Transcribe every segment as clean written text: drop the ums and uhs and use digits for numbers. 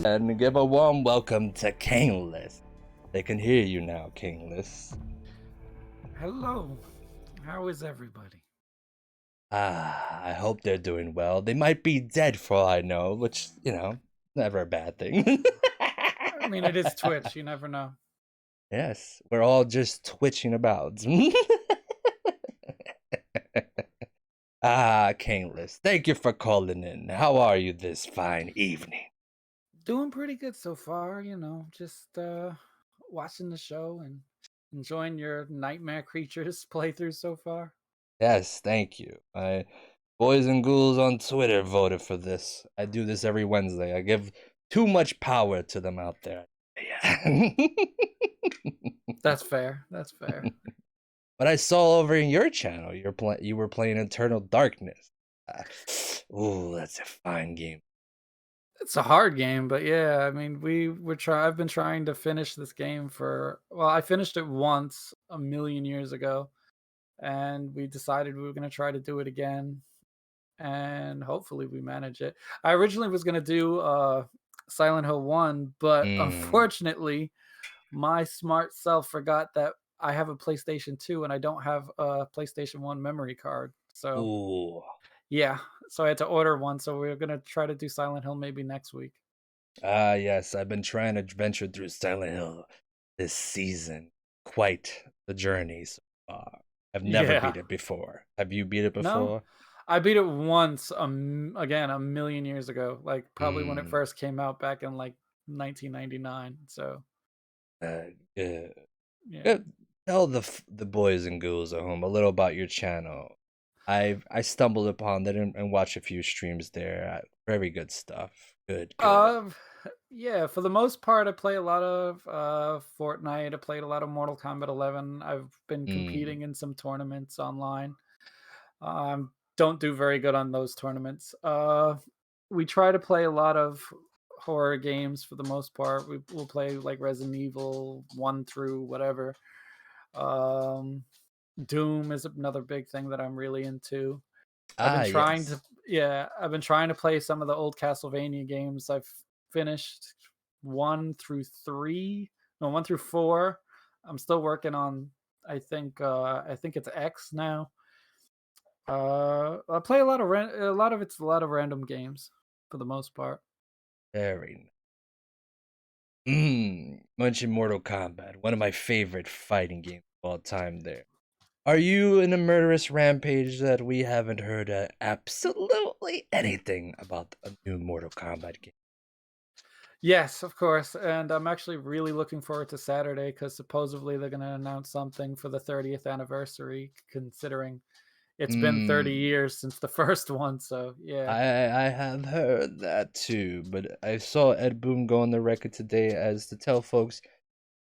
And give a warm welcome to Kainless. They can hear you now, Kainless. Hello. How is everybody? I hope they're doing well. They might be dead for all I know, which, never a bad thing. I mean, it is Twitch. You never know. Yes, we're all just twitching about. Kainless, thank you for calling in. How are you this fine evening? Doing pretty good so far, just watching the show and enjoying your Nightmare Creatures playthrough so far. Yes, thank you. My boys and ghouls on Twitter voted for this. I do this every Wednesday. I give too much power to them out there. Yeah. That's fair. That's fair. But I saw over in your channel you were playing Eternal Darkness. Ooh, that's a fine game. It's a hard game, but yeah, I mean, I've been trying to finish this game I finished it once a million years ago, and we decided we were going to try to do it again, and hopefully we manage it. I originally was gonna do Silent Hill 1, but Mm. unfortunately, my smart self forgot that I have a PlayStation 2 and I don't have a PlayStation 1 memory card. So Ooh. yeah, so I had to order one. So we're gonna try to do Silent Hill maybe next week. Yes, I've been trying to venture through Silent Hill this season. Quite the journey so far. I've never Yeah. beat it before. Have you beat it No, before? I beat it once. Again, a million years ago. Like probably when it Mm. first came out back in like 1999. So Uh, uh, yeah. Tell the boys and ghouls at home a little about your channel. I stumbled upon it and watched a few streams there. Very good stuff. Good. Uh, yeah, for the most part, I play a lot of Fortnite. I played a lot of Mortal Kombat 11. I've been Mm. competing in some tournaments online. Don't do very good on those tournaments. We try to play a lot of horror games for the most part. We'll play like Resident Evil 1 through whatever. Um, Doom is another big thing that I'm really into. I've been trying Yes. to yeah, I've been trying to play some of the old Castlevania games. I've finished 1 through 3. No, 1 through 4. I'm still working on I think it's X now. I play a lot of random games for the most part. Very. Mention Mortal Kombat, one of my favorite fighting games of all time. There. Are you in a murderous rampage that we haven't heard absolutely anything about a new Mortal Kombat game? Yes, of course, and I'm actually really looking forward to Saturday because supposedly they're gonna announce something for the 30th anniversary, considering it's been 30 Hmm. years since the first one, so yeah. I have heard that too, but I saw Ed Boon go on the record today as to tell folks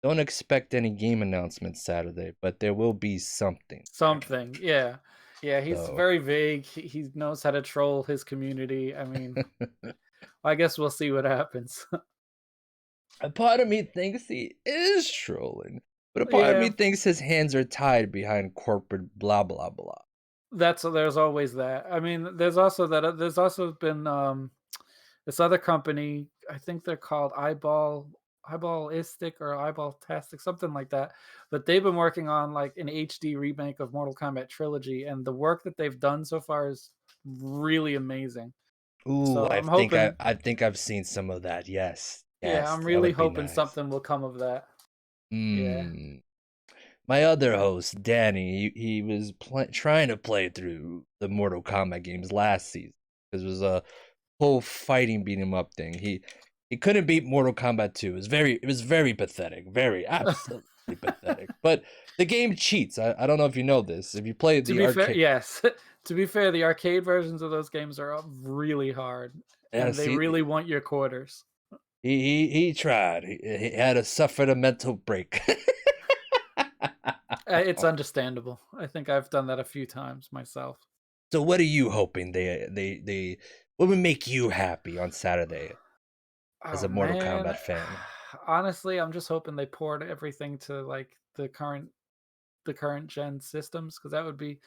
don't expect any game announcements Saturday, but there will be something. Something, yeah. Yeah, he's So very vague. He knows how to troll his community. I mean, I guess we'll see what happens. a part of me thinks he is trolling, but a part of me Yeah, thinks his hands are tied behind corporate blah blah blah. there's always that. I mean, there's also been this other company, I think they're called Eyeballistic or Eyeball Tastic, something like that. But they've been working on like an HD remake of Mortal Kombat Trilogy, and the work that they've done so far is really amazing. Ooh, So I'm hoping I think I've seen some of that. Yes, Yeah, yes, I'm that really would be hoping nice. something will come of that. Yeah. Hmm. My other host, Danny, he was trying to play through the Mortal Kombat games last season because it was a whole fighting beat 'em up thing. He couldn't beat Mortal Kombat 2. It was very pathetic, very absolutely pathetic. But the game cheats. I don't know if you know this. If you play To the be fair, arcade, yes. To be fair, the arcade versions of those games are really hard, yeah, and they see, really want your quarters. he tried. He had to suffer a mental break. It's understandable. I think I've done that a few times myself. So what are you hoping they what would make you happy on Saturday as Oh a Mortal man. Kombat fan? Honestly, I'm just hoping they poured everything to like the current gen systems because that would be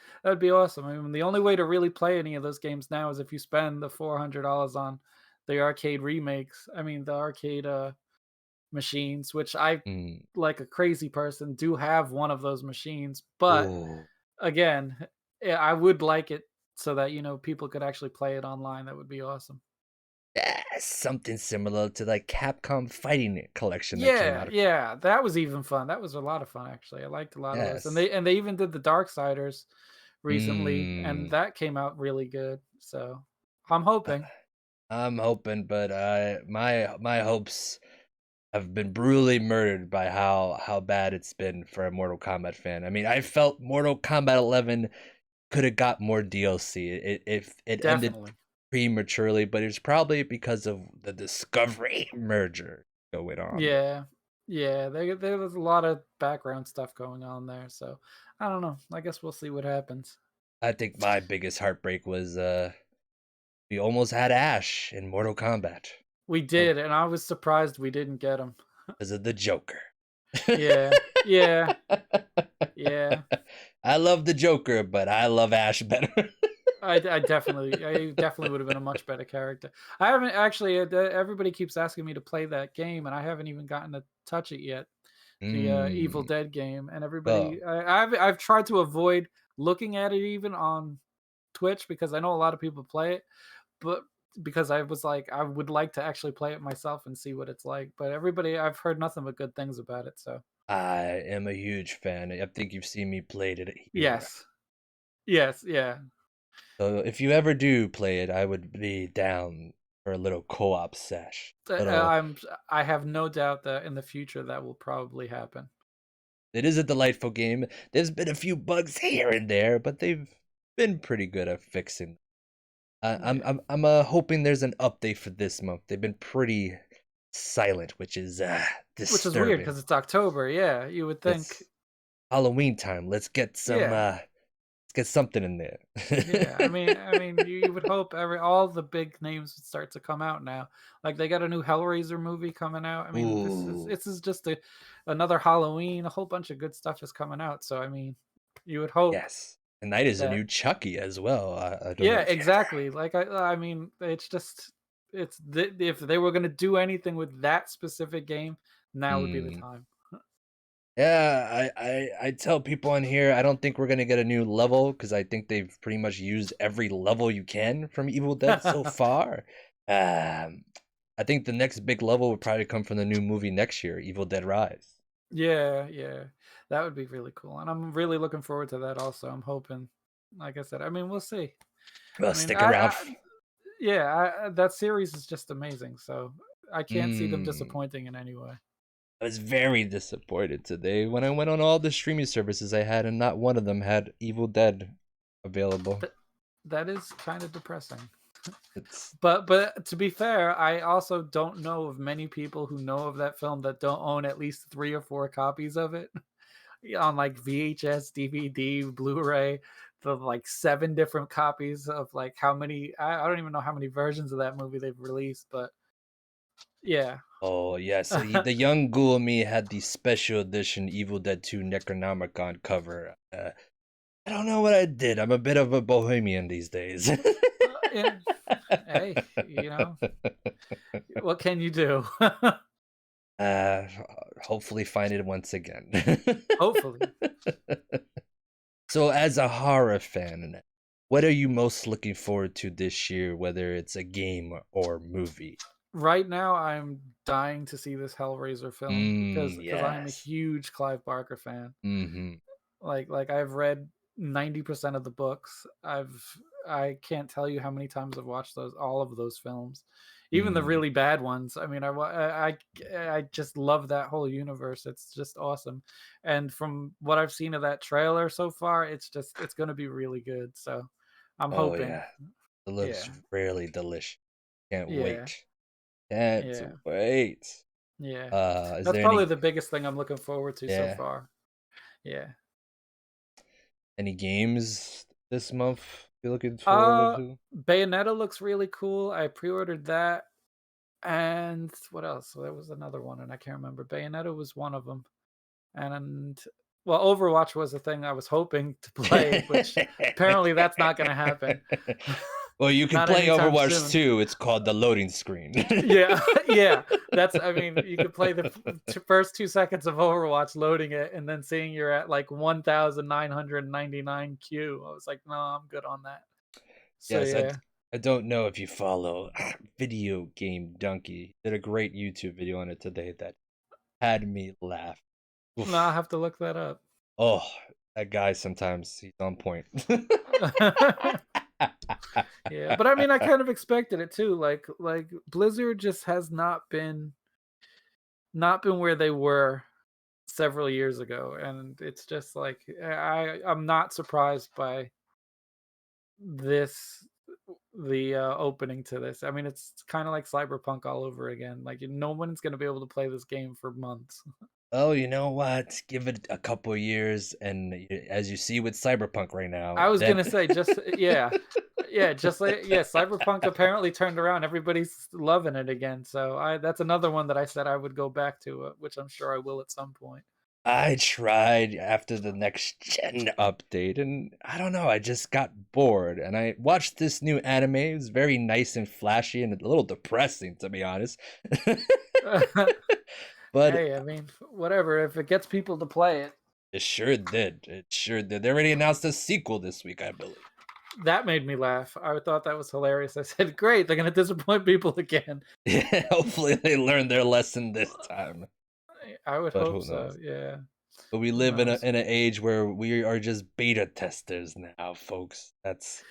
awesome. I mean, the only way to really play any of those games now is if you spend the $400 on the arcade remakes. I mean, the arcade machines, which I, Mm. like a crazy person, do have one of those machines. But Ooh. again, I would like it so that people could actually play it online. That would be awesome. Yeah, something similar to like Capcom Fighting Collection that came Yeah, out. yeah, that was even fun. That was a lot of fun actually. I liked a lot of those, and Yes. they even did the Darksiders recently, and Mm. that came out really good. So I'm hoping. I'm hoping, but my hopes have been brutally murdered by how bad it's been for a Mortal Kombat fan. I mean, I felt Mortal Kombat 11 could have got more DLC. It ended Definitely. prematurely, but it's probably because of the Discovery merger going on. Yeah. Yeah, there was a lot of background stuff going on there, so I don't know. I guess we'll see what happens. I think my biggest heartbreak was we almost had Ash in Mortal Kombat. We Oh, did, and I was surprised we didn't get him. because of the Joker. Yeah. Yeah. Yeah. I love the Joker, but I love Ash better. I definitely would have been a much better character. I haven't actually. Everybody keeps asking me to play that game, and I haven't even gotten to touch it yet. The Evil Mm. Dead game, and Well, I've tried to avoid looking at it even on Twitch because I know a lot of people play it, but because I was like I would like to actually play it myself and see what it's like. But everybody, I've heard nothing but good things about it. So I am a huge fan. I think you've seen me play it here. yes, yes, yeah. So if you ever do play it, I would be down for a little co-op sesh. Little. I have no doubt that in the future that will probably happen. It is a delightful game. There's been a few bugs here and there, but they've been pretty good at fixing. Yeah. I'm hoping there's an update for this month. They've been pretty silent, which is Which is weird disturbing. because it's October. Yeah, you would think. It's Halloween time. Yeah, Let's get something in there. yeah. I mean, you would hope all the big names would start to come out now. Like they got a new Hellraiser movie coming out. I mean, Ooh, this is just another Halloween. A whole bunch of good stuff is coming out. So I mean, you would hope yes. Tonight is a that. new Chucky as well. I don't know Yeah, if you ever. exactly. Like I mean, it's just if they were gonna do anything with that specific game, now would be the Mm. time. Yeah, I tell people on here I don't think we're gonna get a new level because I think they've pretty much used every level you can from Evil Dead so far. Um, I think the next big level would probably come from the new movie next year, Evil Dead Rise. Yeah, yeah. That would be really cool, and I'm really looking forward to that also. I'm hoping, like I said, I mean, we'll see. Well, I mean, stick around. yeah, that series is just amazing, so I can't see them Mm. disappointing in any way. I was very disappointed today when I went on all the streaming services I had, and not one of them had Evil Dead available. That that is kind of depressing. It's But to be fair, I also don't know of many people who know of that film that don't own at least 3 or 4 copies of it on like VHS, DVD, Blu-ray, the like 7 different copies of like how many I don't even know how many versions of that movie they've released, but yeah. Oh yes, the young ghoul in me had the special edition Evil Dead 2 Necronomicon cover. I don't know what I did. I'm a bit of a bohemian these days. Yeah. Hey, what can you do? uh, hopefully find it once again. Hopefully. So, as a horror fan, what are you most looking forward to this year, whether it's a game or movie? Right now, I'm dying to see this Hellraiser film because I am a Yes. huge Clive Barker fan. Mm-hmm. Like I've read 90% of the books. I can't tell you how many times I've watched those all of those films. Even the Mm. really bad ones. I mean, I just love that whole universe. It's just awesome. And from what I've seen of that trailer so far, it's going to be really good. So, I'm Oh hoping. yeah, it looks Yeah. really delicious. Can't Yeah. wait. Can't Yeah. wait. Yeah. Is That's there probably any? the biggest thing I'm looking forward to so Yeah. far. Yeah. Any games this month you're looking forward Uh to? Bayonetta looks really cool. I pre-ordered that. And what else? There was another one, and I can't remember. Bayonetta was one of them, and well, Overwatch was the thing I was hoping to play, which apparently that's not going to happen. Well, you can Not play anytime Overwatch soon. 2. It's called the loading screen. Yeah, yeah. I mean, you could play the first 2 seconds of Overwatch, loading it, and then seeing you're at like 1,999 Q. I was like, no, I'm good on that. So Yes, yeah, I don't know if you follow Video Game Donkey. Did a great YouTube video on it today that had me laugh. no, I Oof. have to look that up. Oh, that guy sometimes he's on point. Yeah, but I mean, I kind of expected it too. Like Blizzard just has not been where they were several years ago, and it's just like I'm not surprised by this the opening to this. I mean, it's kind of like Cyberpunk all over again. Like no one's going to be able to play this game for months. Oh, you know what? Give it a couple years, and as you see with Cyberpunk right now, I was going then to say just yeah. Yeah, just like yeah, Cyberpunk apparently turned around. Everybody's loving it again. So I that's another one that I said I would go back to, which I'm sure I will at some point. I tried after the next gen update, and I don't know, I just got bored. And I watched this new anime. It was very nice and flashy and a little depressing, to be honest. But Hey, I mean, whatever. If it gets people to play it, it sure did. It sure did. They already announced a sequel this week, I believe. that made me laugh. I thought that was hilarious. I said, "Great, they're going to disappoint people again." Yeah, hopefully they learned their lesson this time. I would But hope who so. knows? Yeah. But we Who live in knows? an age where we are just beta testers now, folks. That's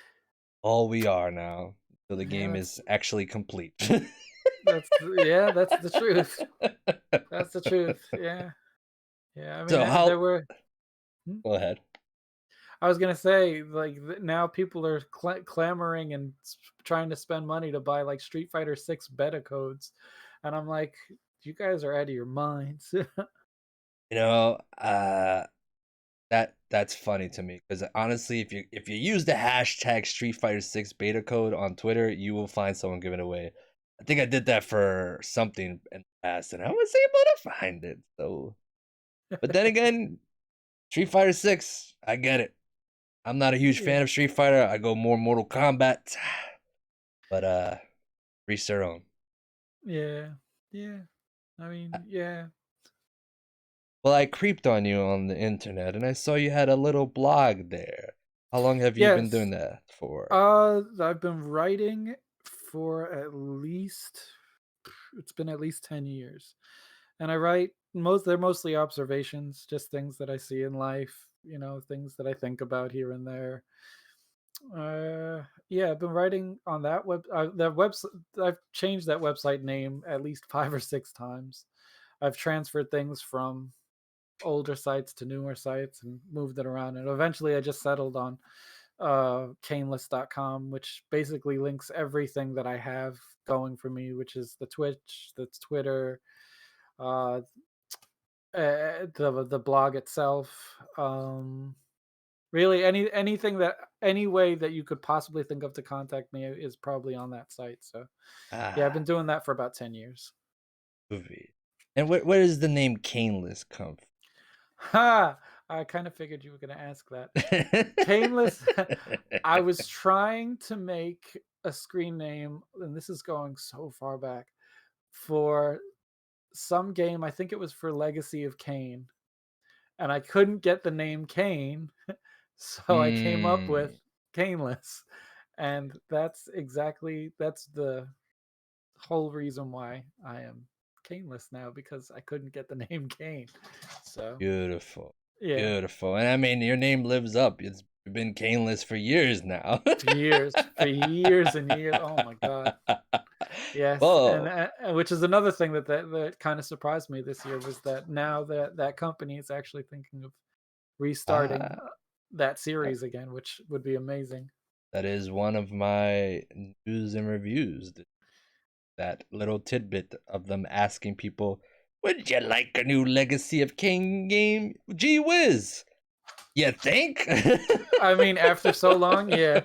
all we are now. So the Yeah, game is actually complete. yeah, that's the truth. That's the truth. Yeah. Yeah, I mean, So there how were hmm? go ahead. I was gonna say, like, now people are clamoring and trying to spend money to buy like Street Fighter 6 beta codes, and I'm like, you guys are out of your minds. You know, that's funny to me because honestly, if you use the hashtag Street Fighter 6 beta code on Twitter, you will find someone giving away. I think I did that for something in the past, and I was able to find it. So, but then again, Street Fighter 6, I get it. I'm not a huge Yeah, fan of Street Fighter. I go more Mortal Kombat, but reach their own. yeah, yeah. I mean, yeah, Well, I creeped on you on the internet, and I saw you had a little blog there. How long have you been doing yes. that for? I've been writing for at least it's been at least 10 years, and I write they're mostly observations, just things that I see in life. Things that I think about here and there. Yeah, I've been writing on that website. I've changed that website name at least 5 or 6 times. I've transferred things from older sites to newer sites and moved it around, and eventually I just settled on Kainless.com, which basically links everything that I have going for me, which is the Twitch, the Twitter, uh, the blog itself. Really, any way that you could possibly think of to contact me is probably on that site. So yeah, I've Ah, been doing that for about 10 years. movie. And where does the name Caneless come Ha! I kind of figured you were going to ask that. from? Kainless. I was trying to make a screen name, and this is going so far back, for some game. I think it was for Legacy of Kain, and I couldn't get the name Kain, so I came up with Mm, Kainless, and that's the whole reason why I am Kainless now, because I couldn't get the name Kain. So beautiful, yeah, beautiful. And I mean, your name lives up. It's been Caneless for years now. for years and years. Oh my god. Yes, and, Oh, which is another thing that kind of surprised me this year, was that now that company is actually thinking of restarting ah, that series again, which would be amazing. that is one of my news and reviews. That little tidbit of them asking people, "Would you like a new Legacy of King game?" Gee whiz, you think? I mean, after so long, yeah,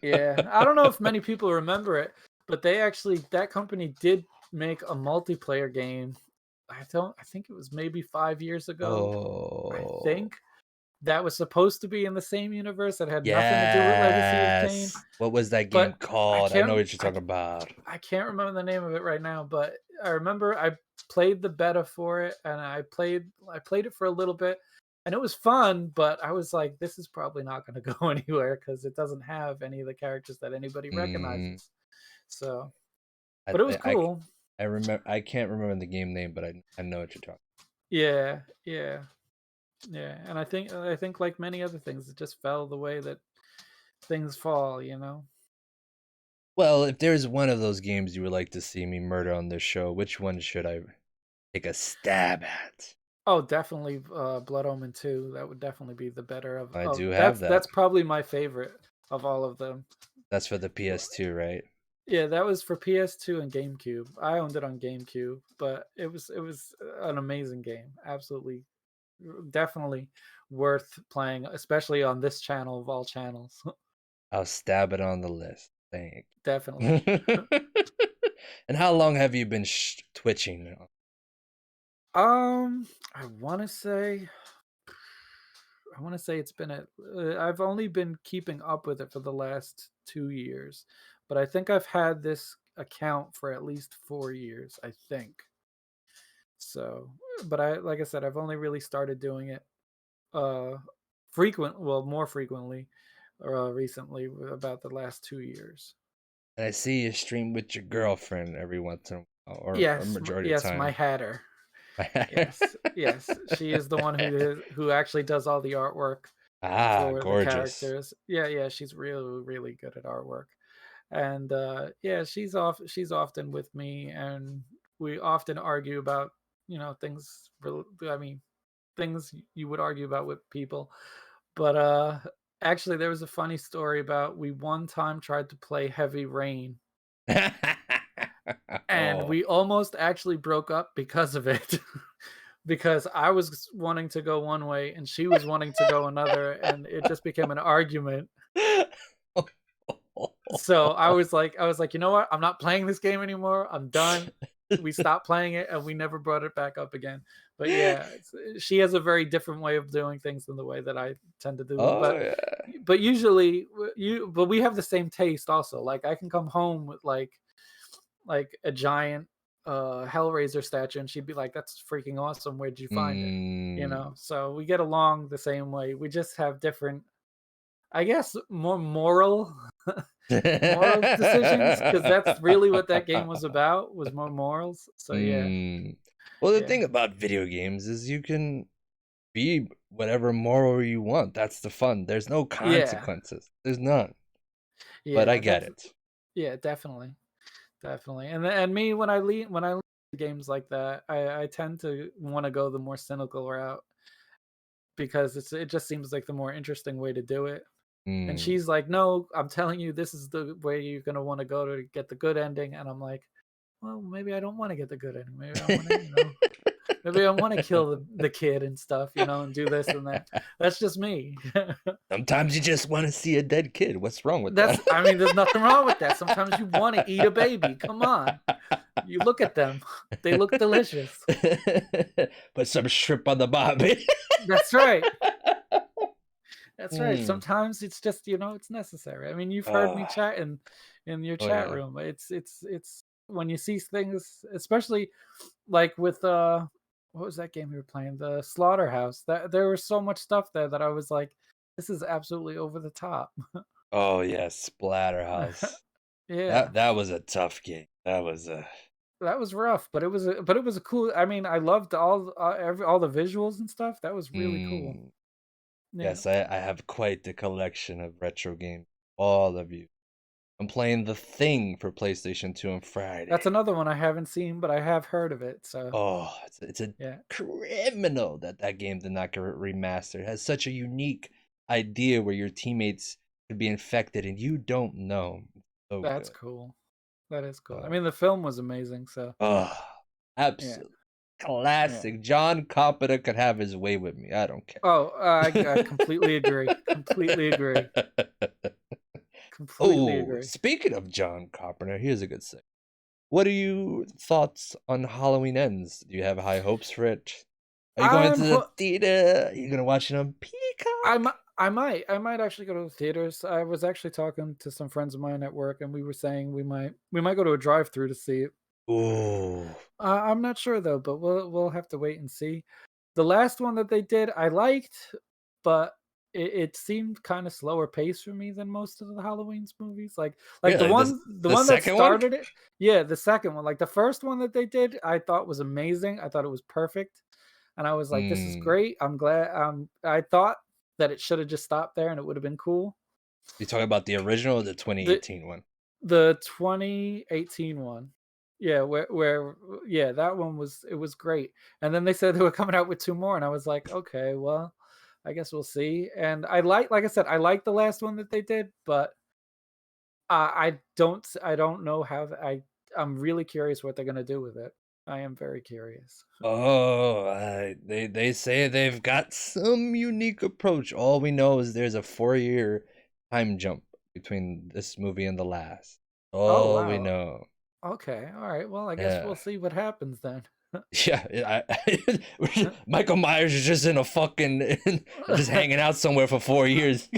yeah. I don't know if many people remember it, but that company did make a multiplayer game. I think it was maybe 5 years ago. I Oh, think. that was supposed to be in the same universe that had nothing to do with Legacy of Kain, Yes. What was that game but I called? I know can't what you're talking about. I can't remember the name of it right now, but I remember I played the beta for it and I played it for a little bit and it was fun, but I was like, this is probably not going to go anywhere because it doesn't have any of the characters that anybody Mm, recognizes. So, I, but it was I cool. I remember. I can't remember the game name, but I know what you're talking. Yeah, yeah, yeah. And I think like many other things, it just fell the way that things fall, you know. Well, if there's one of those games you would like to see me murder on this show, which one should I take a stab at? Oh, definitely, Blood Omen 2. That would definitely be the better I of do have that's that. probably my favorite of all of them. That's for the PS2, right? Yeah, that was for PS2 and GameCube. I owned it on GameCube, but it was an amazing game. Absolutely, definitely worth playing, especially on this channel of all channels. I'll stab it on the list. Thank Definitely. you. And how long have you been twitching now? I want to say it's been I've only been keeping up with it for the last 2 years, but I think I've had this account for at least 4 years. I think so, but like I said, I've only really started doing it uh more frequently, recently, about the last 2 years. And I see you stream with your girlfriend every once in a while, or Yes, majority of the yes, my time. hatter. Yes, yes, she is the one who actually does all the artwork Ah, for the gorgeous. characters. Yeah, yeah, she's really, really good at artwork. And yeah, she's often with me and we often argue about, things I mean, things you would argue about with people. But actually there was a funny story about we one time tried to play Heavy Rain and Oh. we almost actually broke up because of it. Because I was wanting to go one way and she was wanting to go another and it just became an argument. So I was like, "You know what? I'm not playing this game anymore. I'm done." We stopped playing it and we never brought it back up again. But yeah, she has a very different way of doing things than the way that I tend to do. Oh But yeah. usually but we have the same taste also. Like I can come home with like a giant Hellraiser statue and she'd be like, "That's freaking awesome. Where'd you find it?" Mm. So we get along the same way. We just have different, I guess, more moral decisions because that's really what that game was about, was more morals. So yeah, Mm. Well, the yeah, thing about video games is you can be whatever moral you want. That's the fun. There's no yeah, consequences. There's none. But I yeah. get That's it. yeah, definitely, definitely. And me when I lean games like that, I tend to want to go the more cynical route because it just seems like the more interesting way to do it. And Mm. she's like, "No, I'm telling you, this is the way you're gonna want to go to get the good ending." And I'm like, "Well, maybe I don't want to get the good ending. Maybe I want to, maybe I want to kill the kid and stuff, and do this and that." That's just me. Sometimes you just want to see a dead kid. What's wrong with that? I mean, there's nothing wrong with that. Sometimes you want to eat a baby. Come on. You look at them. They look delicious. Put some shrimp on the barbie. That's right. That's right. Hmm. Sometimes it's just, it's necessary. I mean, you've heard me Oh, chat in your oh chat yeah. room. It's when you see things, especially like with what was that game we were playing? The Slaughterhouse. That there was so much stuff there that I was like, this is absolutely over the top. Oh yes, Splatterhouse. Yeah. That was a tough game. That was a. That was rough, but it was a cool. I mean, I loved all the visuals and stuff. That was really cool. Mm. Yeah. Yes, I have quite the collection of retro games. All of you. I'm playing The Thing for PlayStation 2 on That's Friday. another one I haven't seen, but I have heard of it. So, Oh, it's a yeah. criminal that game did not get remastered. It has such a unique idea where your teammates could be infected and you don't know. It's so That's good. cool. That is cool. I Uh, mean, the film was amazing, so oh, yeah. absolute Yeah. classic. John Carpenter could have his way with me. I don't care. Oh, I completely agree. Completely agree. Completely Oh, agree. speaking of John Carpenter, here's a good thing. What are your thoughts on Halloween Ends? Do you have high hopes for it? Are you going to I'm the ho- theater? Are you gonna watch it on Peacock? I might actually go to the theaters. I was actually talking to some friends of mine at work, and we were saying we might go to a drive-through to see it. Ooh, I'm not sure though, but we'll have to wait and see. The last one that they did, I liked, but it seemed kind of slower pace for me than most of the Halloween's movies. Like really? the The one that second one? started it, yeah, the second one. Like the first one that they did, I thought was amazing. I thought it was perfect, and I was like, "This is Hmm. great." I'm glad. I thought that it should have just stopped there, and it would have been cool. You talking about the original or the The 2018 one? the 2018 one. Yeah, where yeah, that one was great, and then they said they were coming out with 2 more, and I was like, "Okay, well, I guess we'll see," and like I said, I like the last one that they did, but I don't know how th I'm really curious what they're gonna do with it. I am very curious. Oh, they say they've got some unique approach. All we know is there's a 4-year time jump between this movie and the last. Oh, All we wow. know. Okay, alright, well, I guess Yeah. we'll see what happens then. Yeah, Michael Myers is just in a fucking just hanging out somewhere for 4 years.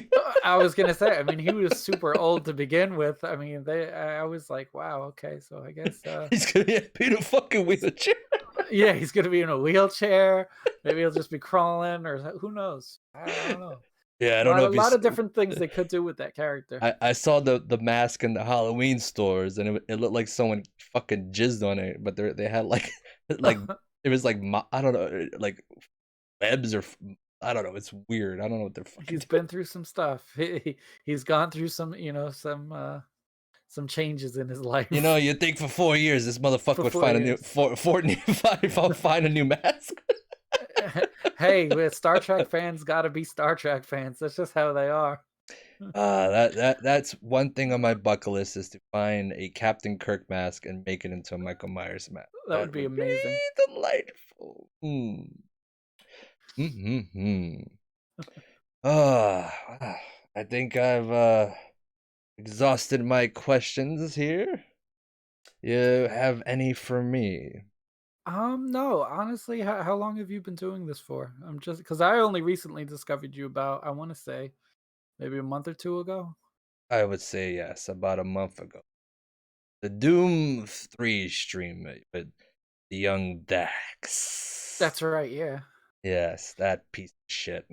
I was gonna say, I mean, he was super old to begin with. I mean, I was like, wow, okay, so I guess, He's gonna be in a fucking wheelchair. yeah, he's gonna be in a wheelchair. Maybe he'll just be crawling, or who knows? I don't know. Yeah, I A don't lot, know a if lot he's. of different things they could do with that character. I saw the mask in the Halloween stores, and it looked like someone fucking jizzed on it, but they had like like it was like I don't know, like webs or I don't know. It's weird. I don't know what they're fucking He's doing. been through some stuff. He's gone through some, some changes in his You know, life you think for 4 years this motherfucker for would 4 find a new years. find a new mask. Hey, with Star Trek fans gotta be Star Trek fans. That's just how they are. That's one thing on my bucket list is to find a Captain Kirk mask and make it into a Michael Myers mask. That would That be would be amazing. delightful. Hmm. Mm-hmm. Ah, I think I've exhausted my questions here. You have any for me? No, honestly, how long have you been doing this for? I'm just because I only recently discovered you about, I want to say, maybe a month or two ago. I would say yes, about a month ago. The Doom 3 stream with the young Dax. That's right, yeah. Yes, that piece of shit.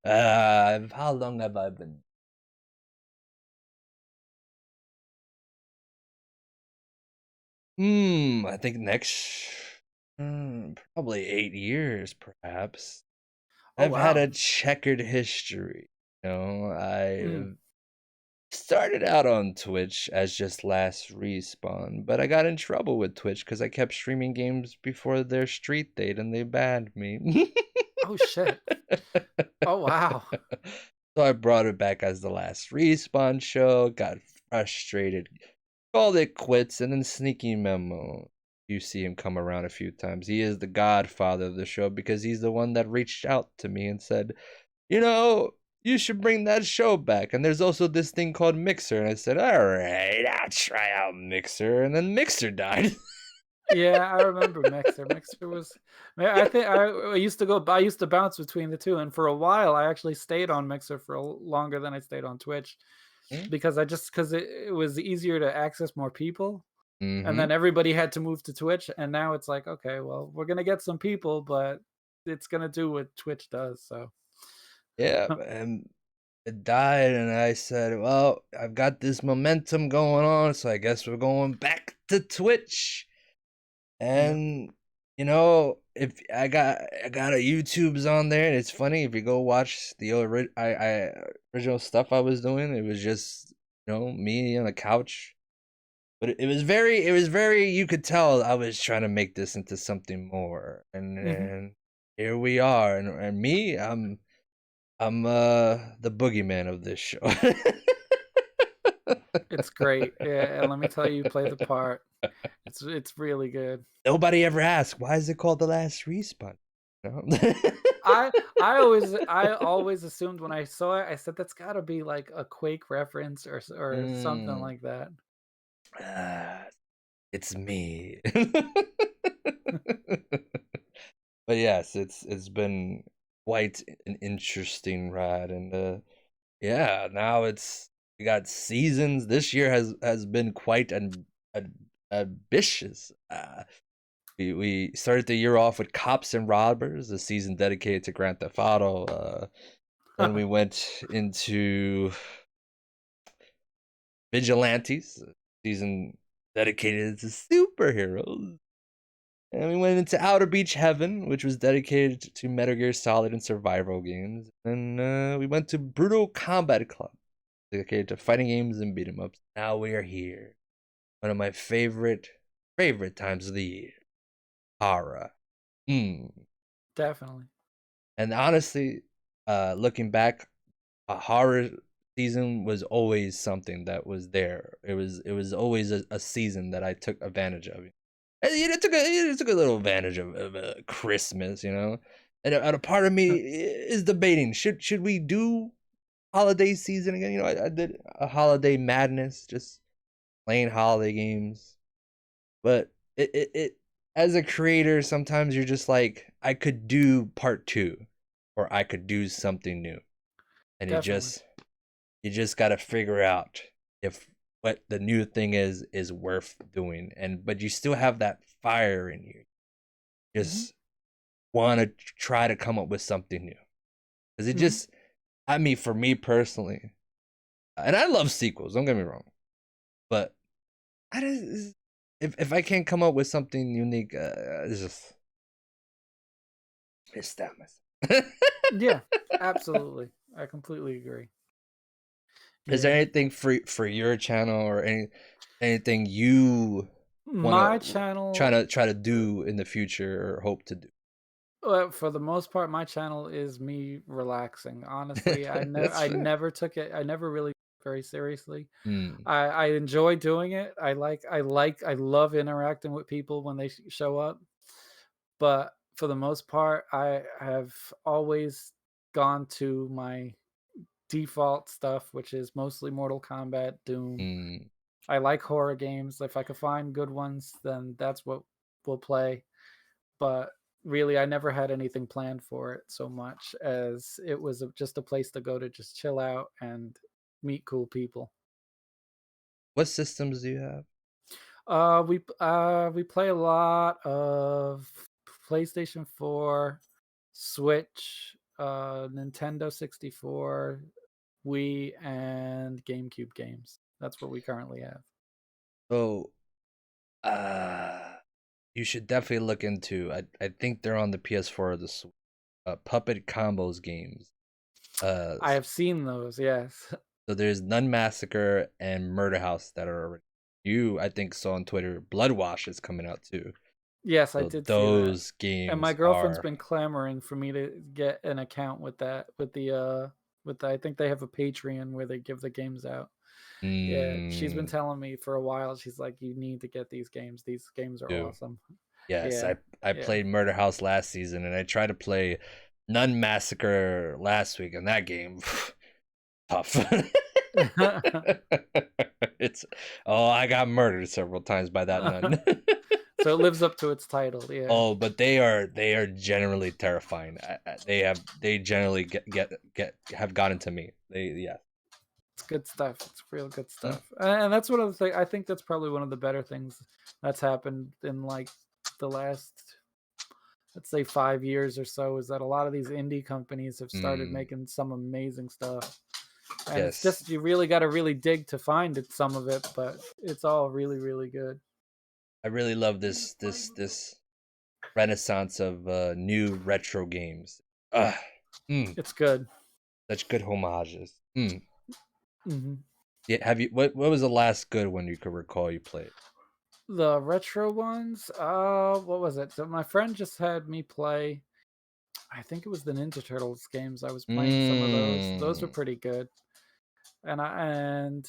How long have I been? I think next, probably 8 years, perhaps. Oh, I've had wow. a checkered history. Mm. I started out on Twitch as just Last Respawn, but I got in trouble with Twitch because I kept streaming games before their street date and they banned me. Oh, shit. Oh, wow. So I brought it back as the Last Respawn show, got frustrated, called it quits, and then Sneaky Memo. You see him come around a few times. He is the godfather of the show because he's the one that reached out to me and said, you know, you should bring that show back. And there's also this thing called Mixer. And I said, all right, I'll try out Mixer. And then Mixer died. Yeah, I remember Mixer. Mixer was, I think I used to bounce between the two, and for a while I actually stayed on Mixer for longer than I stayed on Twitch because because it was easier to access more people, and Mm-hmm. then everybody had to move to Twitch, and now it's like, okay, well, we're gonna get some people, but it's gonna do what Twitch does. So, Yeah, and it died. And I said, well, I've got this momentum going on. So I guess we're going back to Twitch. yeah. And if I got a YouTube's on there, and it's funny if you go watch the original stuff I was doing, it was just me on the couch. But it was very you could tell I was trying to make this into something more, and Hmm. then here we are, and me, I'm the boogeyman of this show. It's great. Yeah, and let me tell you, play the part. It's really good. Nobody ever asked why is it called the last respawn. No? I always assumed when I saw it, I said that's got to be like a Quake reference or something Mm, like that. ah, it's me. but yes, it's been quite an interesting ride, and yeah, now it's we got seasons. This year has been quite an ambitious. We started the year off with Cops and Robbers, a season dedicated to Grand Theft Auto. Then we went into Vigilantes, a season dedicated to superheroes. And we went into Outer Beach Heaven, which was dedicated to Metal Gear Solid and survival games. And we went to Brutal Combat Club, dedicated to fighting games and beat 'em ups. Now we are here. One of my favorite times of the year. Horror. Mm. Definitely. And honestly, looking back, a horror season was always something that was there. It was always a season that I took advantage of. And it took a little advantage of Christmas, you know. And a part of me is debating should we do holiday season again? You know, I did a holiday madness, just playing holiday games, but it as a creator, sometimes you're just like, I could do part two, or I could do something new, and you Definitely. just you just got to figure out if what the new thing is worth doing, and but you still have that fire in you, Hmm. just want to try to come up with something new, because it Hmm. just, I mean, for me personally, and I love sequels, don't get me wrong, but I just, if I can't come up with something unique, it's just it's that myself. Yeah, absolutely. I completely agree. Is there Yeah. anything for your channel, or anything you want My to channel, try to do in the future or hope to do? for the most part, my channel is me relaxing. Honestly, That's I fair. never took it. I never really took it very seriously. Mm. I enjoy doing it. I love interacting with people when they show up. But for the most part, I have always gone to my default stuff, which is mostly Mortal Kombat, Doom. Mm. I like horror games. If I could find good ones, then that's what we'll play. But really, I never had anything planned for it so much as it was just a place to go to just chill out and meet cool people. What systems do you have? We play a lot of PlayStation 4, Switch, Nintendo 64, Wii, and GameCube games. That's what we currently have. So, uh, you should definitely look into. I think they're on the PS4 or the Puppet Combos games. I have seen those, yes. So there's Nun Massacre and Murder House that are already. You, I think, saw on Twitter, Blood Wash is coming out too. Yes, I So did see that. those And my games girlfriend's are. been clamoring for me to get an account with that, with the, I think they have a Patreon where they give the games out. Yeah, she's been Mm, telling me for a while. She's like, "You need to get these games. These games are do. awesome." Yes, Yeah, I yeah. played Murder House last season, and I tried to play Nun Massacre last week, and that game, tough. It's, oh, I got murdered several times by that nun. So it lives up to its title. Yeah, Oh, but they are generally terrifying. They generally get have gotten to me. They, yeah. it's good stuff. It's real good Huh? stuff. And that's one of the things. I think that's probably one of the better things that's happened in like the last, let's say, 5 years or so, is that a lot of these indie companies have started Mm, making some amazing stuff. And it's yes, just, you really got to really dig to find it, some of it, but it's all really, really good. I really love this renaissance of new retro games. Ah, mm, It's good. such good homages. Mm. Hmm. Yeah, have you? What was the last good one you could recall you played? The retro ones, what was it? So my friend just had me play. I think it was the Ninja Turtles games. I was playing some of those. Those were Mm. pretty good. And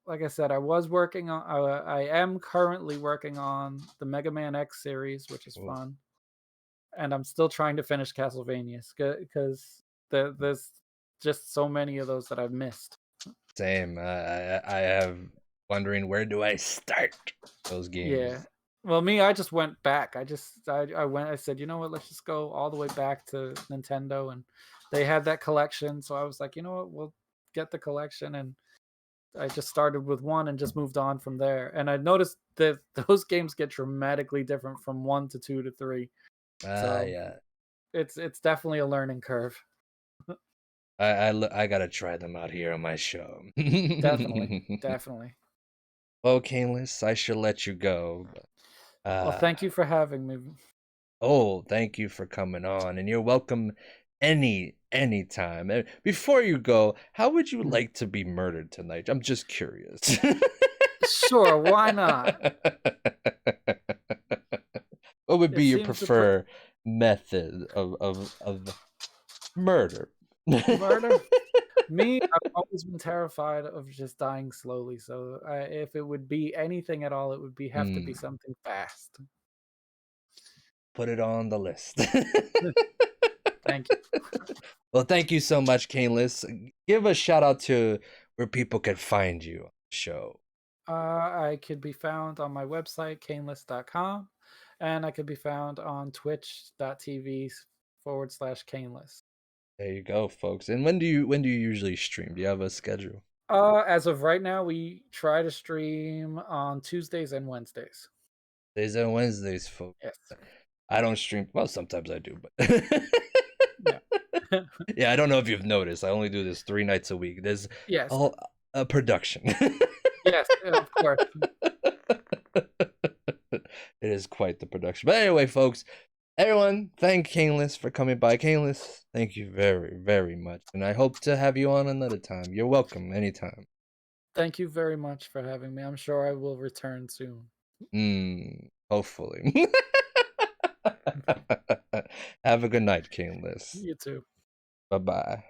like I said, I was working on. I am currently working on the Mega Man X series, which is Oh, fun. And I'm still trying to finish Castlevania because there's just so many of those that I've missed. same. I have wondering, where do I start those Yeah, games? Well, me, I just went back. I went. I said, you know what? Let's just go all the way back to Nintendo, and they had that collection. So I was like, you know what? We'll get the collection, and I just started with one and just moved on from there. And I noticed that those games get dramatically different from one to two to three. Ah, So yeah. it's definitely a learning curve. I gotta try them out here on my show. Definitely, definitely. Well, Kainless, I should let you go. Well, thank Uh, you for having me. oh, thank you for coming on, and you're welcome anytime. Before you go, how would you Mhm. like to be murdered tonight? I'm just curious. Sure, why not? What would be It your seems to put preferred method of murder? murder. Me, I've always been terrified of just dying slowly. So if it would be anything at all, it would be have to be Hmm. something fast. Put it on the list. Thank you. Well, thank you so much, Kainless. Give a shout out to where people can find you on the show. I could be found on my website, caneless.com, and I could be found on twitch.tv/caneless. There you go, folks. And when do you usually stream? Do you have a schedule? As of right now, we try to stream on Tuesdays and Wednesdays. Days and Wednesdays, folks. Yes. I don't stream. Well, sometimes I do, but Yeah. yeah, I don't know if you've noticed. I only do this 3 nights a week. There's Yes. all a production. Yes, of course. It is quite the production. But anyway, folks, everyone, thank Kainless for coming by. Kainless, thank you very, very much. And I hope to have you on another time. You're welcome anytime. Thank you very much for having me. I'm sure I will return soon. Hopefully. Have a good night, Kainless. You too. Bye bye.